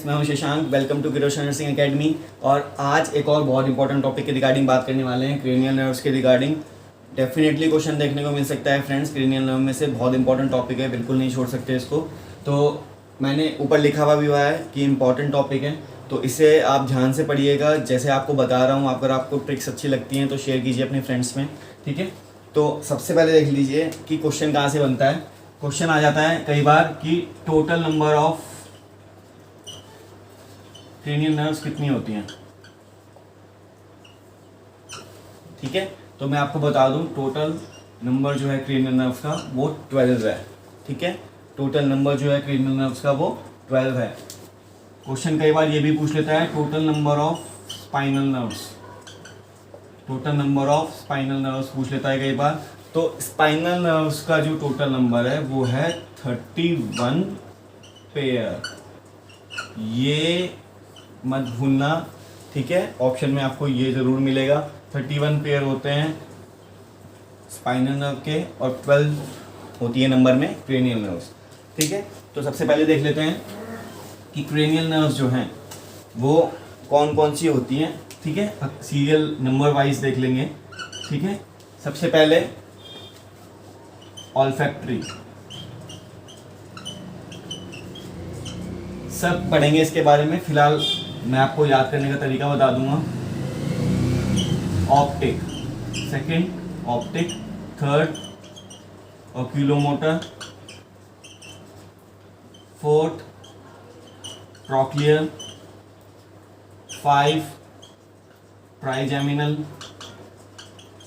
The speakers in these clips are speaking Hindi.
मैं हूं शशांक। वेलकम टू किरोशन नर्सिंग एकेडमी। और आज एक और बहुत इंपॉर्टेंट टॉपिक के रिगार्डिंग बात करने वाले हैं, क्रेनियल नर्व्स के रिगार्डिंग। डेफिनेटली क्वेश्चन देखने को मिल सकता है फ्रेंड्स। क्रेनियल नर्व में से बहुत इंपॉर्टेंट टॉपिक है, बिल्कुल नहीं छोड़ सकते इसको। तो मैंने ऊपर लिखा हुआ भी हुआ है कि इंपॉर्टेंट टॉपिक है, तो इसे आप ध्यान से पढ़िएगा। जैसे आपको बता रहा हूँ, अगर आपको ट्रिक्स अच्छी लगती हैं तो शेयर कीजिए अपने फ्रेंड्स में, ठीक है। तो सबसे पहले देख लीजिए कि क्वेश्चन कहाँ से बनता है। क्वेश्चन आ जाता है कई बार कि total number of cranial nerves कितनी होती हैं, ठीक है। तो मैं आपको बता दूं, टोटल नंबर जो है क्रेनियल नर्व्स का वो 12 है, ठीक है। टोटल नंबर जो है क्रेनियल नर्व्स का वो 12 है। क्वेश्चन कई बार ये भी पूछ लेता है total number of spinal nerves, total number of spinal nerves पूछ लेता है कई बार। तो स्पाइनल नर्व्स का जो टोटल नंबर है वो है 31 पेयर। ये मत भूलना, ठीक है। ऑप्शन में आपको ये ज़रूर मिलेगा, 31 पेयर होते हैं स्पाइनल नर्व के और 12 होती है नंबर में क्रेनियल नर्व्स, ठीक है। तो सबसे पहले देख लेते हैं कि क्रेनियल नर्व्स जो हैं वो कौन कौन सी होती हैं, ठीक है। सीरियल नंबर वाइज देख लेंगे, ठीक है। सबसे पहले ऑल्फैक्टरी, सब पढ़ेंगे इसके बारे में। फिलहाल मैं आपको याद करने का तरीका बता दूंगा। Optic, second optic, third oculomotor, fourth trochlear, 5 trigeminal.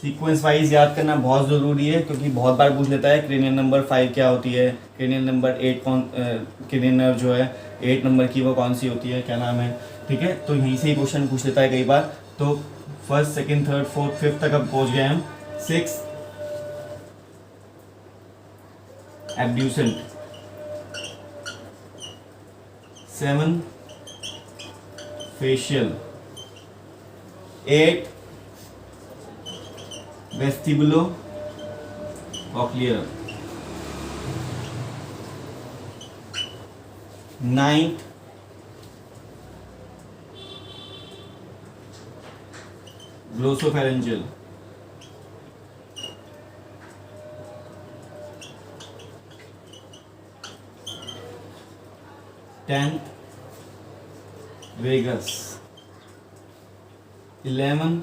Sequence wise याद करना बहुत ज़रूरी है क्योंकि बहुत बार पूछ लेता है क्रेनियल नंबर 5 क्या होती है, क्रेनियल नंबर 8 कौन, क्रेनियल नर्व जो है 8 नंबर की वो कौन सी होती है, क्या नाम है, ठीक है। तो यहीं से ही क्वेश्चन पूछ लेता है कई बार। तो first, second, third, fourth, fifth तक अब पहुंच गए हम। 6 abducent, 7 facial, 8 vestibulocochlear, 9 glossopharyngeal, 10 vagus, 11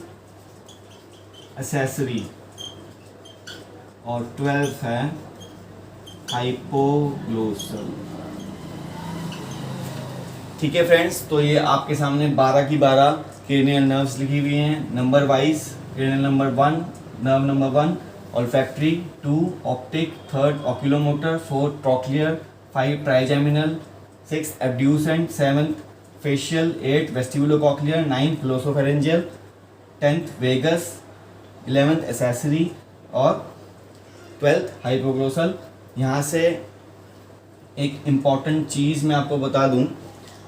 accessory और 12 है हाइपोग्लोसल, ठीक है फ्रेंड्स। तो ये आपके सामने 12 की 12 क्रेनियल नर्व्स लिखी हुई हैं number wise. Cranial number 1, nerve number 1 olfactory, 2 optic, 3 oculomotor, 4 trochlear, 5 trigeminal, 6 abducent, 7 facial, 8 vestibulocochlear, 9 glossopharyngeal, 10 vagus, 11th accessory और 12th हाइपोग्लोसल। यहाँ से एक इम्पॉर्टेंट चीज़ मैं आपको बता दूँ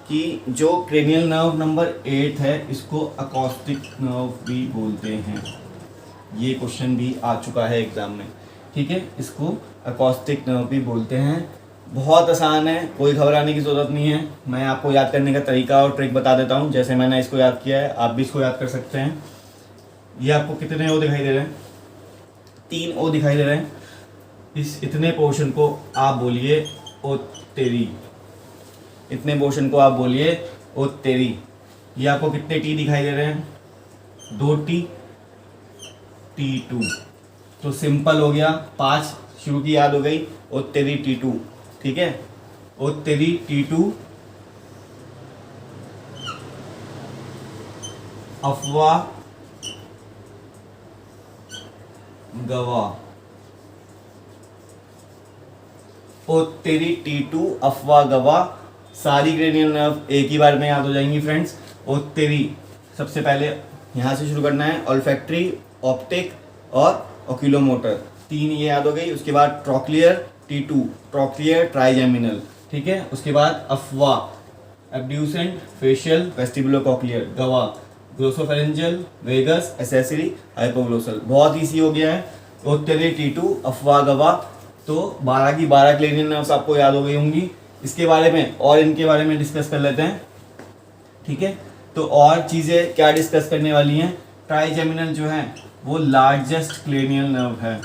कि जो क्रेनियल नर्व नंबर 8 है इसको अकॉस्टिक नर्व भी बोलते हैं। ये क्वेश्चन भी आ चुका है एग्ज़ाम में, ठीक है। इसको अकॉस्टिक नर्व भी बोलते हैं। बहुत आसान है, कोई घबराने की ज़रूरत नहीं है। मैं आपको याद करने का तरीका और ट्रिक बता देता हूँ। जैसे मैंने इसको याद किया है, आप भी इसको याद कर सकते हैं। ये आपको कितने ओ दिखाई दे रहे हैं? 3 ओ दिखाई दे रहे हैं। इस इतने पोर्शन को आप बोलिए ओ तेरी, इतने पोर्शन को आप बोलिए ओ तेरी। ये आपको कितने टी दिखाई दे रहे हैं? 2 टी, T2। तो सिंपल हो गया, 5 शुरू की याद हो गई, ओ तेरी T2, ठीक है। ओ तेरी T2, अफवाह गवा, ओ तेरी T2 अफवाह गवा। सारी क्रेनियल नर्व एक ही बार में याद हो जाएंगी फ्रेंड्स। ओ तेरी सबसे पहले यहाँ से शुरू करना है, ऑल्फैक्टरी, ऑप्टिक और ऑक्यूलोमोटर, 3 ये याद हो गई। उसके बाद ट्रॉक्लियर, T2 ट्रॉक्लियर ट्राइजेमिनल, ठीक है। उसके बाद अफवाह, एब्ड्यूसेंट, फेशियल, वेस्टिबुलोकॉक्लियर, गवा, ग्लोसोफेरेंजियल, वेगस, एसेसरी, हाइपोग्लोसल। बहुत ईजी हो गया है। ओत्तेरे T2 अफवाह गवा। तो 12 की 12 क्रेनियल नर्व्स आपको याद हो गई होंगी। इसके बारे में और इनके बारे में डिस्कस कर लेते हैं। ठीक है। तो और चीज़ें क्या डिस्कस करने वाली हैं, ट्राइजेमिनल जो है वो लार्जेस्ट क्रेनियल नर्व है,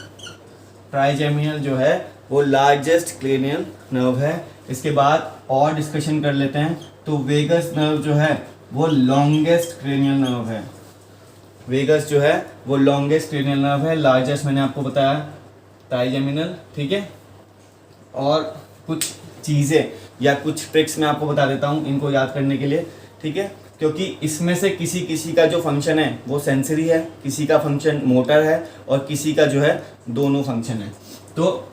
ट्राइजेमिनल जो है वो लार्जेस्ट क्रेनियल नर्व है। इसके बाद और डिस्कशन कर लेते हैं, तो वेगस नर्व जो है वो लॉन्गेस्ट क्रेनियल नर्व है, वेगस जो है वो लॉन्गेस्ट क्रेनियल नर्व है, लार्जेस्ट मैंने आपको बताया ट्राइजेमिनल, ठीक है। और कुछ चीज़ें या कुछ ट्रिक्स मैं आपको बता देता हूँ इनको याद करने के लिए, ठीक है, क्योंकि इसमें से किसी किसी का जो फंक्शन है वो सेंसरी है, किसी का फंक्शन मोटर है और किसी का जो है दोनों फंक्शन है। तो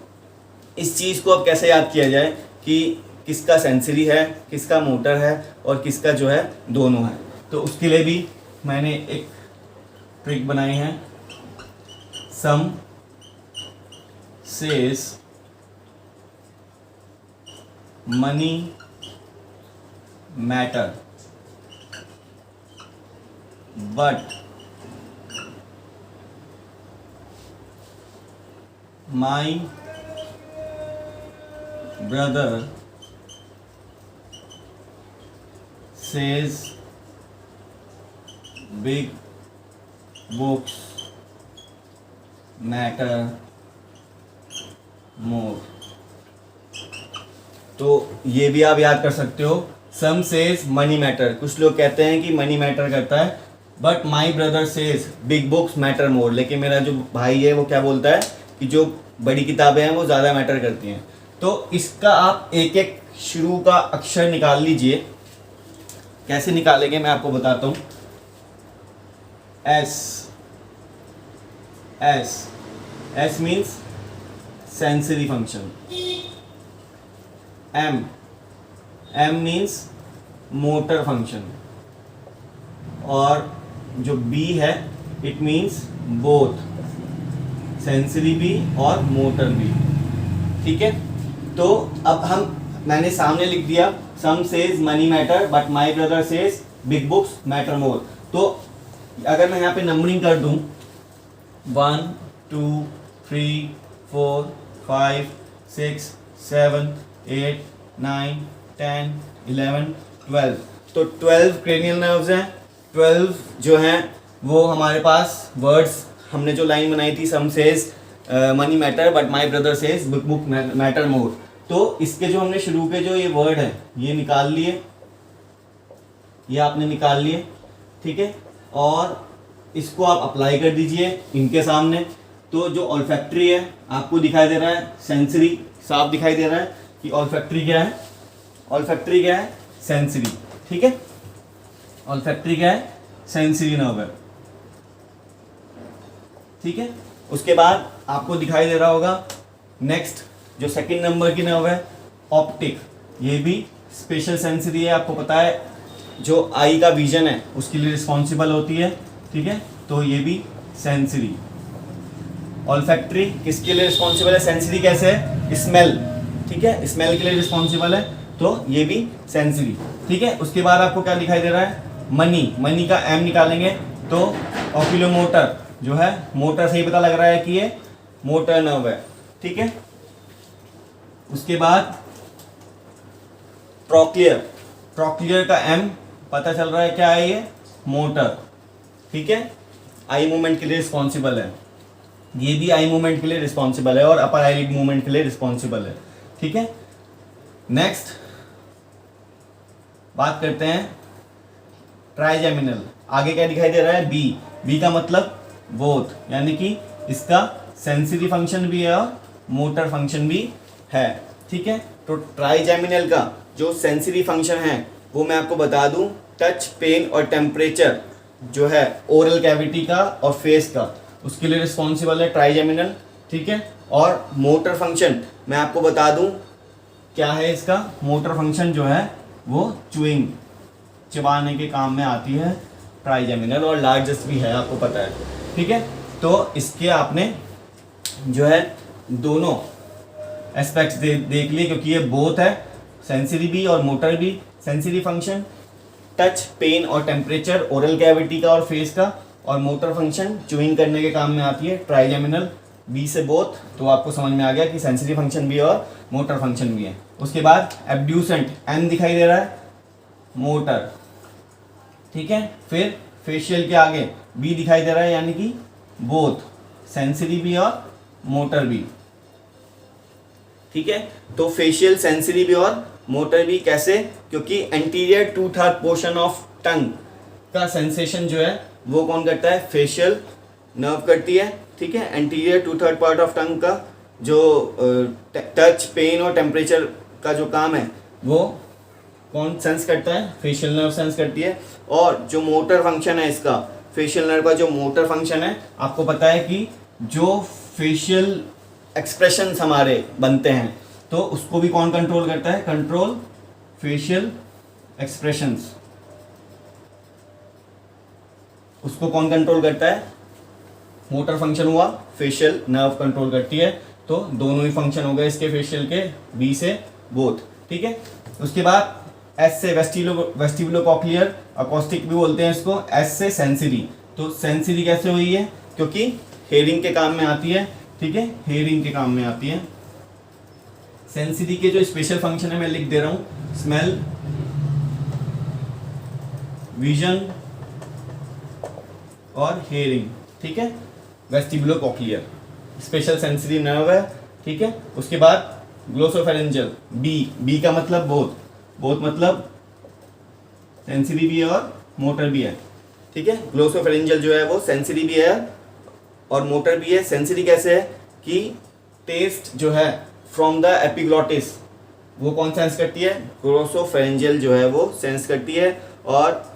इस चीज़ को अब कैसे याद किया जाए कि किसका सेंसरी है, किसका मोटर है और किसका जो है दोनों है, तो उसके लिए भी मैंने एक ट्रिक बनाई है। Some says money matter but my brother says big books matter more। तो ये भी आप याद कर सकते हो, सम सेज मनी मैटर, कुछ लोग कहते हैं कि मनी मैटर करता है, but my brother says big books matter मोर, लेकिन मेरा जो भाई है वो क्या बोलता है कि जो बड़ी किताबें हैं वो ज़्यादा मैटर करती हैं। तो इसका आप एक एक शुरू का अक्षर निकाल लीजिए, कैसे निकालेंगे मैं आपको बताता हूँ। S, S, S means sensory function. M, M means motor function. और जो बी है इट मीन्स बोथ सेंसरी भी और मोटर भी, ठीक है। तो अब मैंने सामने लिख दिया some says money matter but my brother says big books matter more. तो अगर मैं यहाँ पे नंबरिंग कर दूँ 1 2 3 4 5 6 7 8 9 10 11 12, तो 12 क्रेनियल नर्व्स हैं। 12 जो हैं वो हमारे पास वर्ड्स, हमने जो लाइन बनाई थी some says money matter but my brother says big book matter more, तो इसके जो हमने शुरू के जो ये वर्ड है ये निकाल लिए, ये आपने निकाल लिए, ठीक है। और इसको आप अप्लाई कर दीजिए इनके सामने। तो जो ऑल्फैक्टरी है आपको दिखाई दे रहा है, सेंसरी साफ दिखाई दे रहा है कि ऑल्फैक्टरी क्या है, ऑल्फैक्टरी क्या है, सेंसरी, ठीक है। ऑल्फैक्टरी क्या है, सेंसरी नर्व है, ठीक है। उसके बाद आपको दिखाई दे रहा होगा नेक्स्ट जो सेकंड नंबर की नर्व है ऑप्टिक, ये भी स्पेशल सेंसरी है, आपको पता है जो आई का विजन है उसके लिए रिस्पॉन्सिबल होती है, ठीक है। तो ये भी सेंसरी। ऑल्फैक्टरी किसके लिए रिस्पॉन्सिबल है, सेंसरी कैसे है, स्मेल, ठीक है, स्मेल के लिए रिस्पॉन्सिबल है, तो ये भी सेंसरी, ठीक है। उसके बाद आपको क्या दिखाई दे रहा है, मनी, मनी का एम निकालेंगे तो ऑक्यूलोमोटर जो है, मोटर से ही पता लग रहा है कि ये मोटर नर्व है, ठीक है। उसके बाद ट्रोक्लियर, ट्रोक्लियर का एम पता चल रहा है क्या है, ये मोटर, ठीक है, आई मूवमेंट के लिए रिस्पॉन्सिबल है, ये भी आई मूवमेंट के लिए रिस्पॉन्सिबल है और अपर आई मूवमेंट के लिए रिस्पॉन्सिबल है, ठीक है। नेक्स्ट बात करते हैं ट्राइजेमिनल, आगे क्या दिखाई दे रहा है, बी, बी का मतलब बोथ, यानी कि इसका सेंसरी फंक्शन भी है और मोटर फंक्शन भी है, ठीक है। तो ट्राइजेमिनल का जो सेंसरी फंक्शन है वो मैं आपको बता दूं, टच, पेन और टेम्परेचर जो है ओरल कैविटी का और फेस का, उसके लिए रिस्पॉन्सिबल है ट्राइजेमिनल, ठीक है। और मोटर फंक्शन मैं आपको बता दूं क्या है इसका, मोटर फंक्शन जो है वो च्यूइंग, चबाने के काम में आती है ट्राइजेमिनल, और लार्जेस्ट भी है आपको पता है, ठीक है। तो इसके आपने जो है दोनों एस्पेक्ट्स देख लिए, क्योंकि ये बोथ है, सेंसरी भी और मोटर भी। सेंसरी फंक्शन टच, पेन और टेम्परेचर ओरल कैविटी का और फेस का, और मोटर फंक्शन च्यूइंग करने के काम में आती है ट्राइजेमिनल, बी से बोथ, तो आपको समझ में आ गया कि सेंसरी फंक्शन भी और मोटर फंक्शन भी है। उसके बाद एब्ड्यूसेंट एम दिखाई दे रहा है, मोटर, ठीक है। फिर फेशियल के आगे बी दिखाई दे रहा है, यानी कि बोथ, सेंसरी भी और मोटर भी। ठीक है, तो फेशियल, सेंसरी भी और मोटर भी कैसे? क्योंकि एंटीरियर 2/3 पोर्शन ऑफ टंग का सेंसेशन जो है वो कौन करता है? फेशियल नर्व करती है। ठीक है, एंटीरियर 2/3 पार्ट ऑफ टंग का जो टच, पेन और टेम्परेचर का जो काम है वो कौन सेंस करता है? फेशियल नर्व सेंस करती है। और जो मोटर फंक्शन है इसका, फेशियल नर्व का जो मोटर फंक्शन है, आपको पता है कि जो फेशियल एक्सप्रेशंस हमारे बनते हैं तो उसको भी कौन कंट्रोल करता है? कंट्रोल फेशियल एक्सप्रेशंस, उसको कौन कंट्रोल करता है? मोटर फंक्शन हुआ, फेशियल नर्व कंट्रोल करती है। तो दोनों ही फंक्शन हो गए इसके फेशियल के, बी से बोथ। ठीक है, उसके बाद एस से वेस्टिबुलोकॉक्लियर, अकॉस्टिक भी बोलते हैं इसको, एस से सेंसरी। तो सेंसरी कैसे हुई है? क्योंकि हेयरिंग के काम में आती है। ठीक है, हेयरिंग के काम में आती है। सेंसरी के जो स्पेशल फंक्शन है मैं लिख दे रहा हूं, स्मेल, विजन और हेयरिंग। ठीक है, वेस्टिबुलोकॉक्लियर स्पेशल सेंसरी नर्व है। ठीक है, उसके बाद ग्लोसोफेरेंजियल, बी का मतलब बोथ, बोथ मतलब सेंसरी भी है और मोटर भी है। ठीक है, ग्लोसोफेरेंजियल जो है वो सेंसरी भी है और मोटर भी है। सेंसरी कैसे है कि टेस्ट जो है फ्रॉम द एपिग्लॉटिस वो कौन सेंस करती है? ग्लोसोफेरेंजियल जो है वो सेंस करती है। और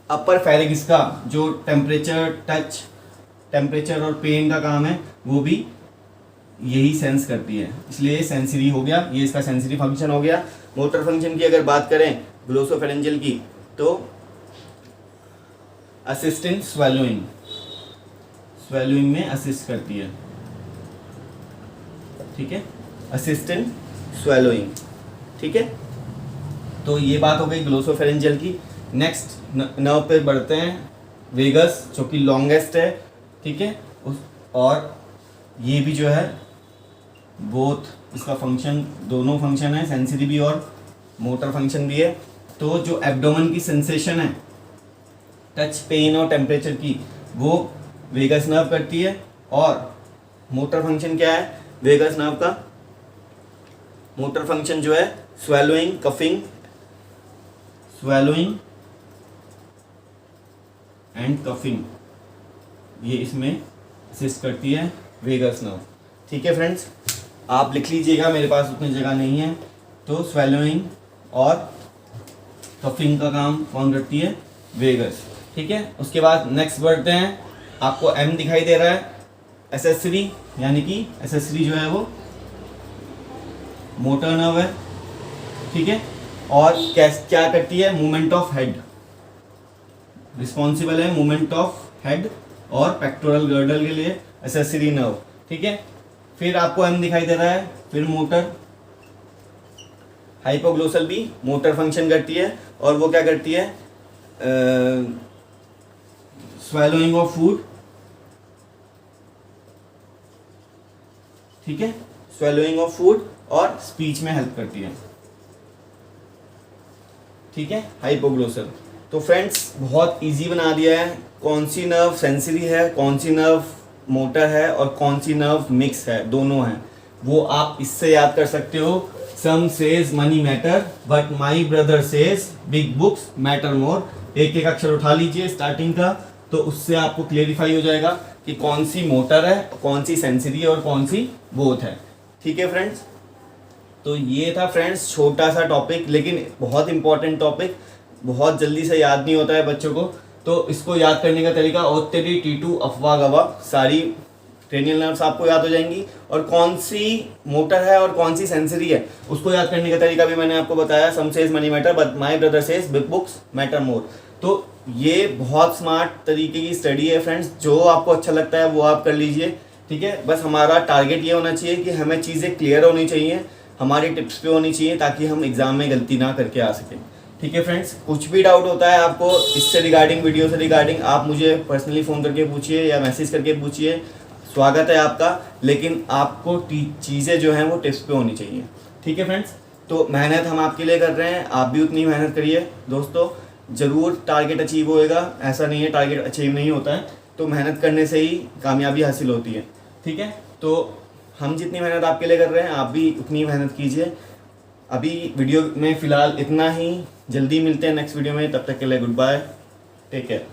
अपर फेरिंग्स का जो टेम्परेचर, टच, टेम्परेचर और पेन का काम है वो भी यही सेंस करती है, इसलिए सेंसरी हो गया, ये इसका सेंसरी फंक्शन हो गया। मोटर फंक्शन की अगर बात करें ग्लोसोफेरेंजियल की, तो असिस्ट इन स्वेलोइंग, स्वेलोइंग में असिस्ट करती है। ठीक है, असिस्ट इन स्वेलोइंग। ठीक है, तो ये बात हो गई ग्लोसोफेरेंजियल की। नेक्स्ट नर्व पे बढ़ते हैं, वेगस, जो कि लॉन्गेस्ट है। ठीक है, और ये भी जो है बोथ, इसका फंक्शन, दोनों फंक्शन है, सेंसरी भी और मोटर फंक्शन भी है। तो जो एब्डोमेन की सेंसेशन है, टच, पेन और टेम्परेचर की, वो वेगस नर्व करती है। और मोटर फंक्शन क्या है वेगस नर्व का? मोटर फंक्शन जो है swallowing, coughing, swallowing and coughing, ये इसमें असिस्ट करती है वेगस नर्व। ठीक है फ्रेंड्स, आप लिख लीजिएगा, मेरे पास उतनी जगह नहीं है। तो स्वेलोइंग और कफिंग का काम कौन करती है? वेगस। ठीक है, उसके बाद नेक्स्ट बढ़ते हैं, आपको एम दिखाई दे रहा है, एसेसरी, यानी कि एसेसरी जो है वो मोटर नर्व है। ठीक है, और क्या करती है? मूवमेंट ऑफ हेड, रिस्पॉन्सिबल है मूवमेंट ऑफ हेड और पेक्टोरल गर्डल के लिए एसेसरी नर्व। ठीक है, फिर आपको एम दिखाई दे रहा है, फिर मोटर, हाइपोग्लोसल भी मोटर फंक्शन करती है। और वो क्या करती है? Swallowing of food. ठीक है, स्वेलोइंग ऑफ फूड और स्पीच में हेल्प करती है। ठीक है, हाइपोग्लोसल। तो फ्रेंड्स बहुत इजी बना दिया है, कौन सी नर्व सेंसरी है, कौन सी नर्व मोटर है और कौन सी नर्व मिक्स है, दोनों हैं, वो आप इससे याद कर सकते हो। Some says money matter but my brother says big books matter more. एक एक अक्षर उठा लीजिए स्टार्टिंग का, तो उससे आपको क्लियरिफाई हो जाएगा कि कौन सी मोटर है, कौन सी सेंसरी है और कौन सी बोथ है। ठीक है फ्रेंड्स, तो ये था फ्रेंड्स छोटा सा टॉपिक, लेकिन बहुत इंपॉर्टेंट टॉपिक, बहुत जल्दी से याद नहीं होता है बच्चों को। तो इसको याद करने का तरीका, ओत्तेरी, टीटू, अफवा, गवा, सारी क्रेनियल नर्व्स आपको याद हो जाएंगी। और कौन सी मोटर है और कौन सी सेंसरी है उसको याद करने का तरीका भी मैंने आपको बताया। Some says money matter but my brother says big books matter more. तो ये बहुत स्मार्ट तरीके की स्टडी है फ्रेंड्स, जो आपको अच्छा लगता है वो आप कर लीजिए। ठीक है, बस हमारा टारगेट ये होना चाहिए कि हमें चीज़ें क्लियर होनी चाहिए, हमारी टिप्स पे होनी चाहिए, ताकि हम एग्जाम में गलती ना करके आ सकें। ठीक है फ्रेंड्स, कुछ भी डाउट होता है आपको इससे रिगार्डिंग, वीडियो से रिगार्डिंग, आप मुझे पर्सनली फ़ोन करके पूछिए या मैसेज करके पूछिए, स्वागत है आपका। लेकिन आपको चीज़ें जो हैं वो टिप्स पे होनी चाहिए। ठीक है फ्रेंड्स, तो मेहनत हम आपके लिए कर रहे हैं, आप भी उतनी मेहनत करिए दोस्तों, ज़रूर टारगेट अचीव होएगा, ऐसा नहीं है टारगेट अचीव नहीं होता है, तो मेहनत करने से ही कामयाबी हासिल होती है। ठीक है, तो हम जितनी मेहनत आपके लिए कर रहे हैं आप भी उतनी मेहनत कीजिए। अभी वीडियो में फ़िलहाल इतना ही, जल्दी मिलते हैं नेक्स्ट वीडियो में, तब तक के लिए गुड बाय, टेक केयर।